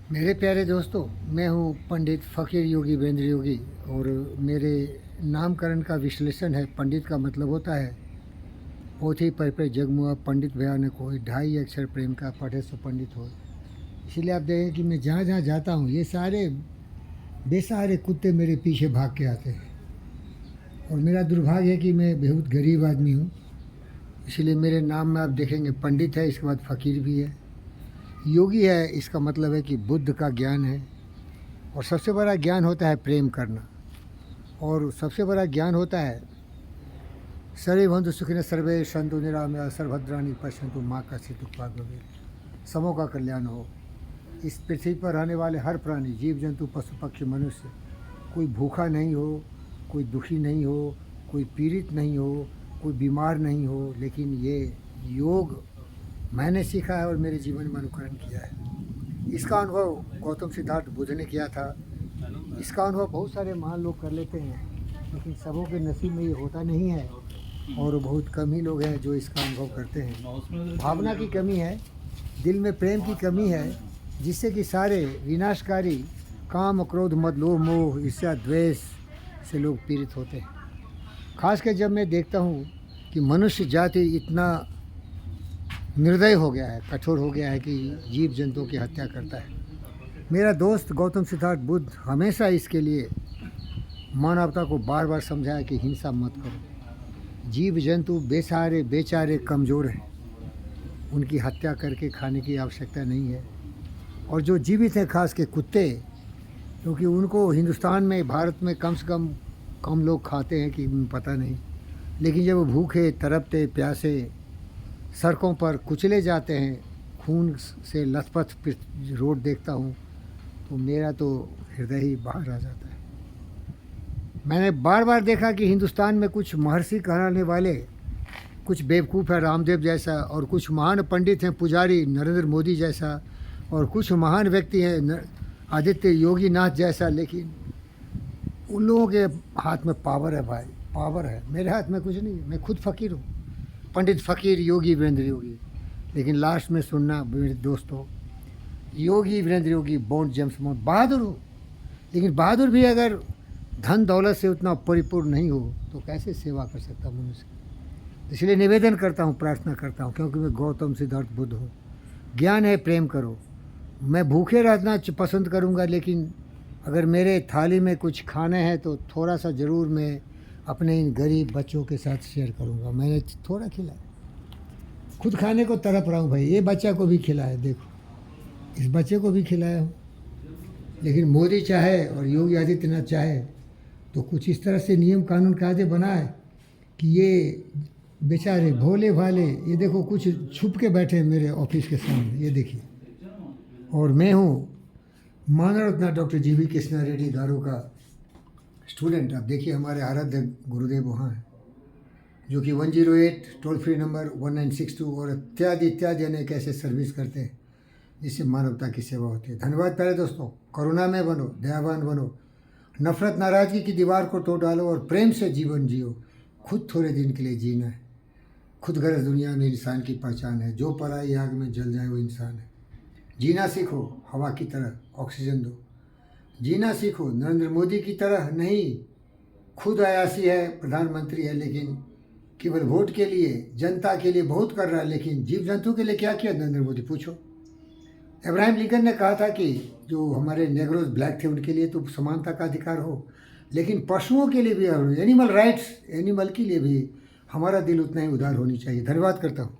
मेरे प्यारे दोस्तों, मैं हूँ पंडित फ़कीर योगी वीरेंद्र योगी। और मेरे नामकरण का विश्लेषण है। पंडित का मतलब होता है पोथी पर जगमुआ पंडित भयान कोई, ढाई अक्षर प्रेम का पढ़े सो पंडित हो। इसलिए आप देखें कि मैं जहाँ जहाँ जाता हूँ ये सारे बेसहारे कुत्ते मेरे पीछे भाग के आते हैं। और मेरा दुर्भाग्य है कि मैं बहुत गरीब आदमी हूँ, इसलिए मेरे नाम में आप देखेंगे पंडित है, इसके बाद फ़कीर भी है। योगी है, इसका मतलब है कि बुद्ध का ज्ञान है। और सबसे बड़ा ज्ञान होता है प्रेम करना। और सबसे बड़ा ज्ञान होता है सर्वे बंधु सुखिन सर्वे संतु निरामया सर्वभद्राणि पश्यन्तु माँ का दुख समों का कल्याण हो। इस पृथ्वी पर रहने वाले हर प्राणी, जीव जंतु, पशु पक्षी, मनुष्य, कोई भूखा नहीं हो, कोई दुखी नहीं हो, कोई पीड़ित नहीं हो, कोई बीमार नहीं हो। लेकिन ये योग मैंने सीखा है और मेरे जीवन में अनुकरण किया है। इसका अनुभव गौतम सिद्धार्थ बुद्ध ने किया था। इसका अनुभव बहुत सारे महान लोग कर लेते हैं, लेकिन सबों के नसीब में ये होता नहीं है। और बहुत कम ही लोग हैं जो इसका अनुभव करते हैं। भावना की कमी है, दिल में प्रेम की कमी है, जिससे कि सारे विनाशकारी काम, क्रोध, मद, लोभ, मोह, ईर्ष्या, द्वेष से लोग पीड़ित होते हैं। खासकर जब मैं देखता हूँ कि मनुष्य जाति इतना निर्दय हो गया है, कठोर हो गया है कि जीव जंतुओं की हत्या करता है। मेरा दोस्त गौतम सिद्धार्थ बुद्ध हमेशा इसके लिए मानवता को बार बार समझाया कि हिंसा मत करो। जीव जंतु बेसहारे, बेचारे, कमज़ोर हैं, उनकी हत्या करके खाने की आवश्यकता नहीं है। और जो जीवित हैं, खास के कुत्ते, क्योंकि उनको हिंदुस्तान में, भारत में कम से कम लोग खाते हैं कि पता नहीं। लेकिन जब वो भूखे, तड़पते, प्यासे सड़कों पर कुचले जाते हैं, खून से लथपथ रोड देखता हूँ तो मेरा तो हृदय ही बाहर आ जाता है। मैंने बार बार देखा कि हिंदुस्तान में कुछ महर्षि कहलाने वाले कुछ बेवकूफ़ है, रामदेव जैसा, और कुछ महान पंडित हैं, पुजारी नरेंद्र मोदी जैसा, और कुछ महान व्यक्ति हैं आदित्य योगी नाथ जैसा। लेकिन उन लोगों के हाथ में पावर है भाई, पावर है। मेरे हाथ में कुछ नहीं, मैं खुद फ़कीर हूँ, पंडित फ़कीर योगी वीरेंद्र योगी। लेकिन लास्ट में सुनना मेरे दोस्तों, योगी वीरेंद्र योगी बॉन्ड जेम्स बॉन्ड बहादुर हो। लेकिन बहादुर भी अगर धन दौलत से उतना परिपूर्ण नहीं हो तो कैसे सेवा कर सकता मनुष्य। इसलिए निवेदन करता हूँ, प्रार्थना करता हूँ, क्योंकि मैं गौतम सिद्धार्थ बुद्ध हूँ। ज्ञान है, प्रेम करो। मैं भूखे रहना पसंद करूँगा, लेकिन अगर मेरे थाली में कुछ खाना है तो थोड़ा सा ज़रूर मैं अपने इन गरीब बच्चों के साथ शेयर करूँगा। मैंने थोड़ा खिलाया, खुद खाने को तड़प रहा हूँ भाई। ये बच्चा को भी खिलाया, देखो इस बच्चे को भी खिलाया हूँ। लेकिन मोदी चाहे और योगी आदित्यनाथ चाहे तो कुछ इस तरह से नियम कानून कायदे बनाए कि ये बेचारे भोले भाले, ये देखो कुछ छुप के बैठे हैं मेरे ऑफिस के सामने, ये देखिए। और मैं हूँ मानव रत्न डॉक्टर जी.वी. कृष्णा रेड्डी गारू का स्टूडेंट। आप देखिए हमारे आराध्य गुरुदेव वहाँ हैं, जो कि 108 टोल फ्री नंबर 1962 और इत्यादि इत्यादि अनेक ऐसे सर्विस करते हैं जिससे मानवता की सेवा होती है। धन्यवाद प्यारे दोस्तों। करुणा में बनो, दयावान बनो, नफरत नाराज़गी की दीवार को तोड़ डालो और प्रेम से जीवन जियो। खुद थोड़े दिन के लिए जीना है। खुद गर्ज दुनिया में इंसान की पहचान है। जो पराई आग में जल जाए वो इंसान है। जीना सीखो, हवा की तरह ऑक्सीजन दो। जीना सीखो, नरेंद्र मोदी की तरह नहीं। खुद अयासी है, प्रधानमंत्री है, लेकिन केवल वोट के लिए, जनता के लिए बहुत कर रहा है, लेकिन जीव जंतु के लिए क्या किया नरेंद्र मोदी, पूछो। अब्राहम लिंकन ने कहा था कि जो हमारे नेग्रोज ब्लैक थे उनके लिए तो समानता का अधिकार हो, लेकिन पशुओं के लिए भी, एनिमल राइट्स, एनिमल के लिए भी हमारा दिल उतना ही उदार होनी चाहिए। धन्यवाद करता हूँ।